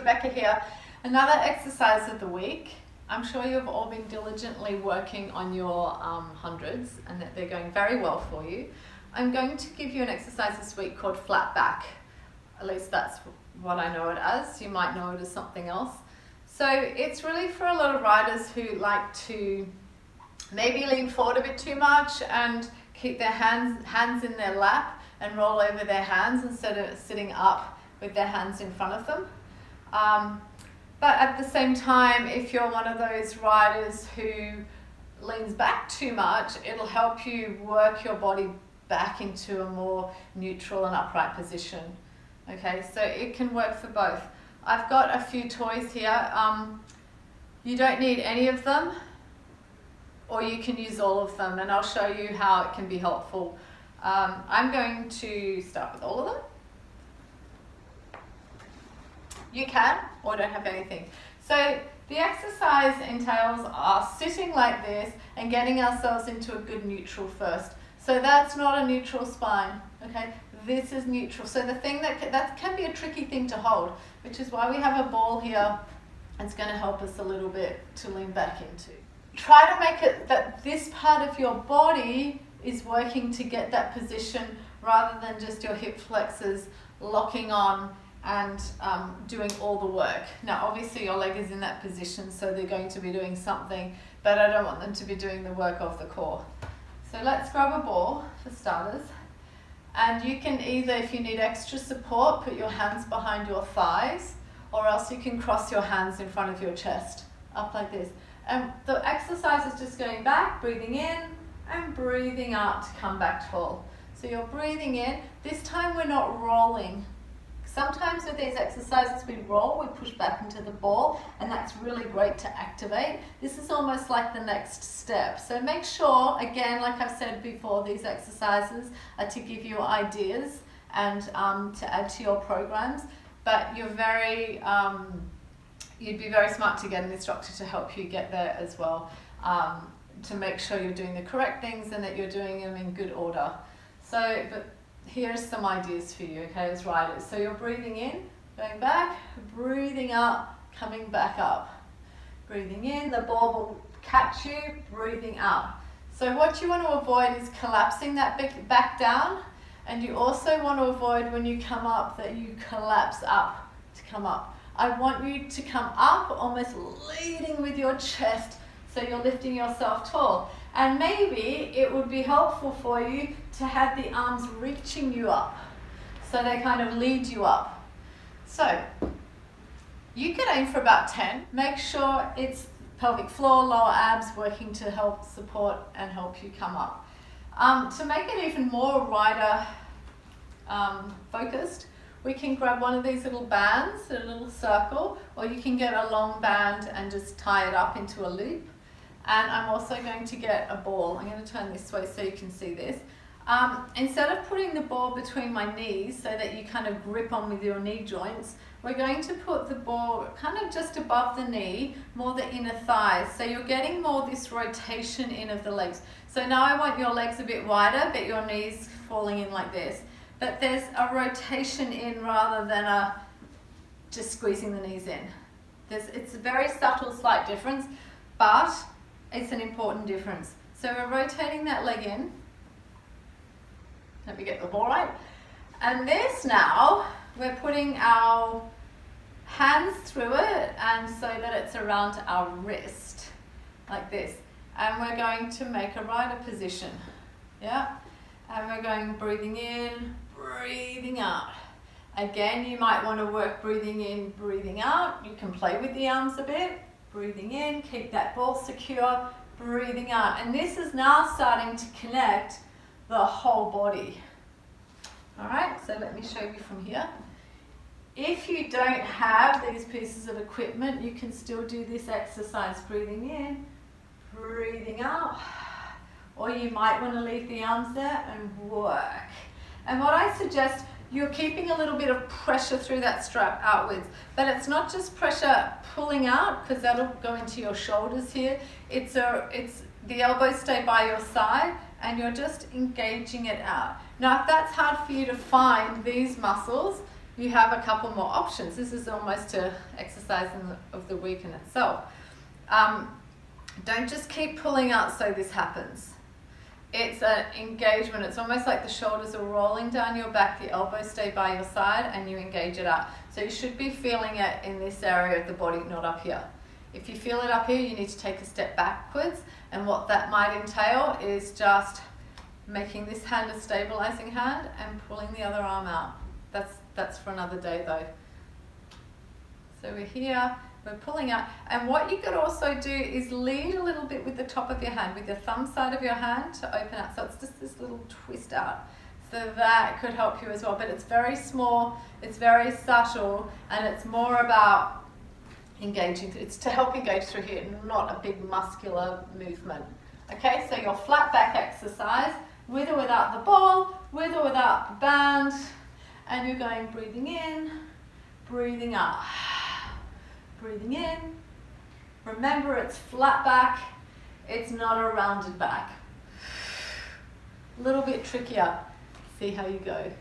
Rebecca here. Another exercise of the week. I'm sure you've all been diligently working on your hundreds and that they're going very well for you. I'm going to give you an exercise this week called flat back. At least that's what I know it as. You might know it as something else. So it's really for a lot of riders who like to maybe lean forward a bit too much and keep their hands in their lap and roll over their hands instead of sitting up with their hands in front of them. But at the same time, if you're one of those riders who leans back too much, it'll help you work your body back into a more neutral and upright position. Okay, so it can work for both. I've got a few toys here. You don't need any of them, or you can use all of them, and I'll show you how it can be helpful. I'm going to start with all of them. You can, or don't have anything. So the exercise entails us sitting like this and getting ourselves into a good neutral first. So that's not a neutral spine, okay? This is neutral. So the thing that can be a tricky thing to hold, which is why we have a ball here. It's going to help us a little bit to lean back into. Try to make it that this part of your body is working to get that position rather than just your hip flexors locking on and doing all the work. Now obviously your leg is in that position, so they're going to be doing something, but I don't want them to be doing the work of the core. So let's grab a ball for starters, and you can either, if you need extra support, put your hands behind your thighs, or else you can cross your hands in front of your chest, up like this. And the exercise is just going back, breathing in and breathing out to come back tall. So you're breathing in. This time we're not rolling. Sometimes with these exercises we roll, we push back into the ball, and that's really great to activate. This is almost like the next step. So make sure, again, like I've said before, these exercises are to give you ideas and to add to your programs, but you'd be very smart to get an instructor to help you get there as well, to make sure you're doing the correct things and that you're doing them in good order. So, but here's some ideas for you, okay, as riders. So you're breathing in, going back, breathing out, coming back up. Breathing in, the ball will catch you, breathing out. So what you want to avoid is collapsing that back down, and you also want to avoid when you come up that you collapse up to come up. I want you to come up almost leading with your chest, so you're lifting yourself tall. And maybe it would be helpful for you to have the arms reaching you up, so they kind of lead you up. So you could aim for about 10. Make sure it's pelvic floor, lower abs working to help support and help you come up. To make it even more rider focused, we can grab one of these little bands, a little circle, or you can get a long band and just tie it up into a loop. And I'm also going to get a ball. I'm going to turn this way so you can see this. Instead of putting the ball between my knees so that you kind of grip on with your knee joints, we're going to put the ball kind of just above the knee, more the inner thighs. So you're getting more this rotation in of the legs. So now I want your legs a bit wider, but your knees falling in like this. But there's a rotation in rather than just squeezing the knees in. It's a very subtle, slight difference, but it's an important difference. So we're rotating that leg in. Let me get the ball right. And this now, we're putting our hands through it, and so that it's around our wrist, like this. And we're going to make a rider position, yeah? And we're going breathing in, breathing out. Again, you might want to work breathing in, breathing out. You can play with the arms a bit. Breathing in, keep that ball secure, breathing out. And this is now starting to connect the whole body. All right, so let me show you from here. If you don't have these pieces of equipment, you can still do this exercise, breathing in, breathing out. Or you might want to leave the arms there and work. And what I suggest, you're keeping a little bit of pressure through that strap outwards, but it's not just pressure pulling out, because that'll go into your shoulders here. It's the elbows stay by your side, and you're just engaging it out. Now, if that's hard for you to find these muscles, you have a couple more options. This is almost an exercise of the week in itself. Don't just keep pulling out so this happens. It's an engagement. It's almost like the shoulders are rolling down your back, the elbows stay by your side, and you engage it out. So you should be feeling it in this area of the body, not up here. If you feel it up here, you need to take a step backwards, and what that might entail is just making this hand a stabilizing hand and pulling the other arm out. That's for another day though. So we're here, we're pulling out, and what you could also do is lead a little bit with the top of your hand, with the thumb side of your hand to open out. So it's just this little twist out. So that could help you as well, but it's very small, it's very subtle, and it's more about engaging. It's to help engage through here, not a big muscular movement. Okay, so your flat back exercise, with or without the ball, with or without the band, and you're going breathing in, breathing out, breathing in. Remember, it's flat back, it's not a rounded back. A little bit trickier. See how you go.